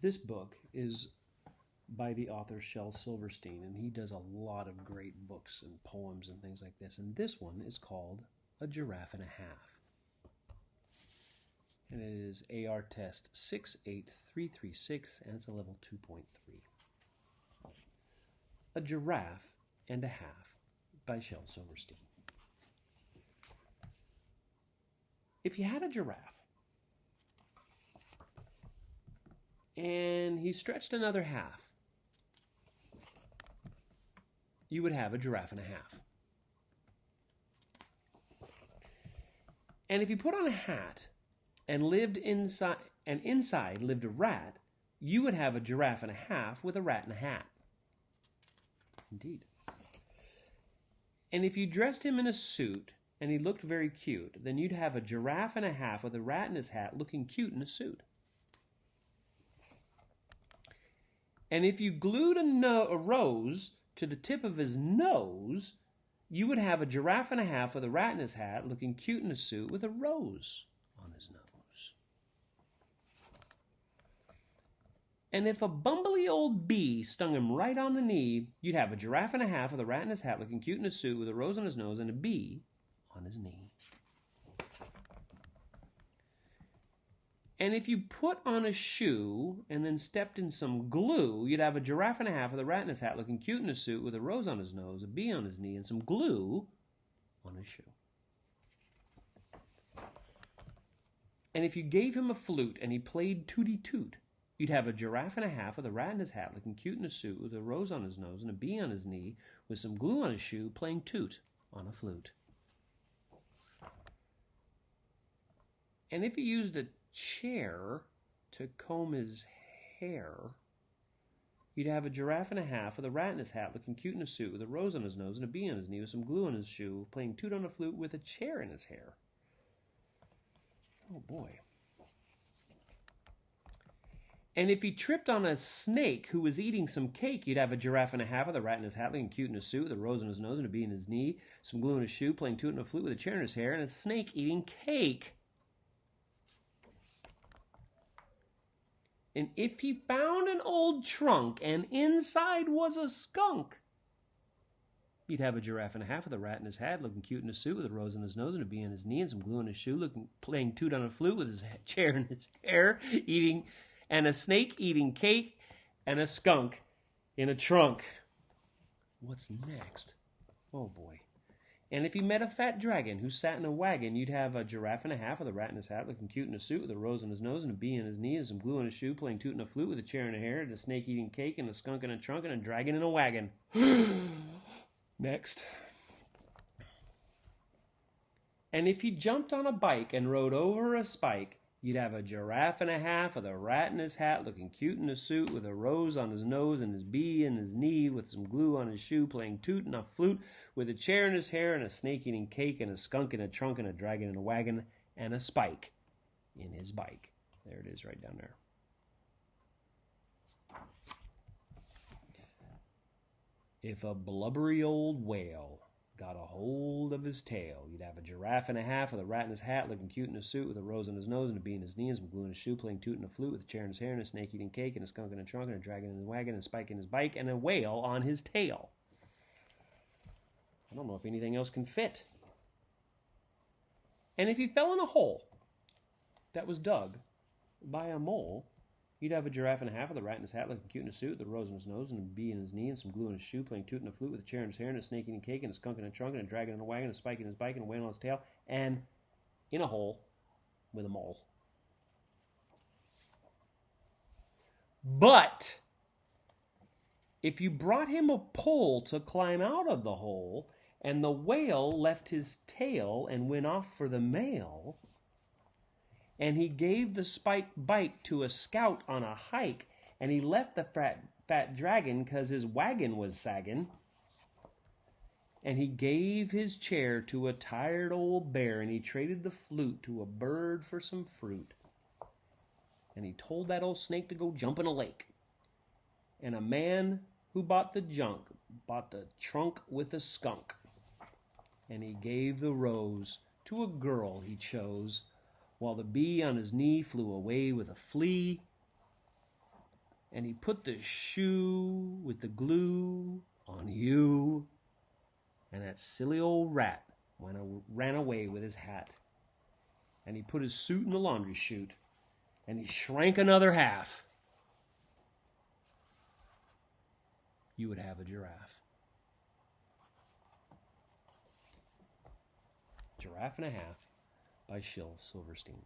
This book is by the author Shel Silverstein, and he does a lot of great books and poems and things like this. And this one is called A Giraffe and a Half. And it is AR Test 68336, and it's a level 2.3. A Giraffe and a Half by Shel Silverstein. If you had a giraffe, and he stretched another half, you would have a giraffe and a half. And if you put on a hat and lived inside, and inside lived a rat, you would have a giraffe and a half with a rat and a hat. Indeed. And if you dressed him in a suit and he looked very cute, then you'd have a giraffe and a half with a rat in his hat looking cute in a suit. And if you glued a rose to the tip of his nose, you would have a giraffe and a half with a rat in his hat looking cute in a suit with a rose on his nose. And if a bumbly old bee stung him right on the knee, you'd have a giraffe and a half with a rat in his hat looking cute in a suit with a rose on his nose and a bee on his knee. And if you put on a shoe and then stepped in some glue, you'd have a giraffe and a half with a rat in his hat looking cute in a suit with a rose on his nose, a bee on his knee, and some glue on his shoe. And if you gave him a flute and he played tooty toot, you'd have a giraffe and a half with a rat in his hat looking cute in a suit with a rose on his nose and a bee on his knee with some glue on his shoe playing toot on a flute. And if you used a chair to comb his hair, you'd have a giraffe and a half with a rat in his hat looking cute in a suit with a rose on his nose and a bee on his knee with some glue on his shoe playing toot on a flute with a chair in his hair. Oh boy. And if he tripped on a snake who was eating some cake, you'd have a giraffe and a half with a rat in his hat looking cute in a suit with a rose on his nose and a bee in his knee, some glue in his shoe playing toot on a flute with a chair in his hair, and a snake eating cake. And if he found an old trunk and inside was a skunk, you'd have a giraffe and a half with a rat in his hat looking cute in a suit with a rose on his nose and a bee on his knee and some glue in his shoe playing toot on a flute with his chair in his hair, and a snake eating cake and a skunk in a trunk. What's next? Oh boy. And if you met a fat dragon who sat in a wagon, you'd have a giraffe and a half with a rat in his hat looking cute in a suit with a rose on his nose and a bee on his knee and some glue on his shoe playing toot on a flute with a chair in a hair and a snake eating cake and a skunk in a trunk and a dragon in a wagon. Next. And if he jumped on a bike and rode over a spike, you'd have a giraffe and a half with a rat in his hat looking cute in a suit with a rose on his nose and his bee in his knee with some glue on his shoe playing toot and a flute with a chair in his hair and a snake eating cake and a skunk in a trunk and a dragon in a wagon and a spike in his bike. There it is right down there. If a blubbery old whale got a hold of his tail, you'd have a giraffe and a half with a rat in his hat looking cute in a suit with a rose on his nose and a bee in his knee and some glue in his shoe playing toot and a flute with a chair in his hair and a snake eating cake and a skunk in a trunk and a dragon in his wagon and a spike in his bike and a whale on his tail. I don't know if anything else can fit. And if he fell in a hole that was dug by a mole, you'd have a giraffe and a half with a rat in his hat looking cute in a suit with a rose on his nose and a bee in his knee and some glue in his shoe playing toot and a flute with a chair in his hair and a snake eating cake and a skunk in a trunk and a dragon in a wagon and a spike in his bike and a whale on his tail and in a hole with a mole. But if you brought him a pole to climb out of the hole and the whale left his tail and went off for the mail, and he gave the spiked bike to a scout on a hike, and he left the fat dragon 'cause his wagon was sagging, and he gave his chair to a tired old bear, and he traded the flute to a bird for some fruit, and he told that old snake to go jump in a lake, and a man who bought the junk bought the trunk with a skunk, and he gave the rose to a girl he chose, while the bee on his knee flew away with a flea, and he put the shoe with the glue on you, and that silly old rat ran away with his hat, and he put his suit in the laundry chute, and he shrank another half, you would have a giraffe. Giraffe and a Half by Shel Silverstein.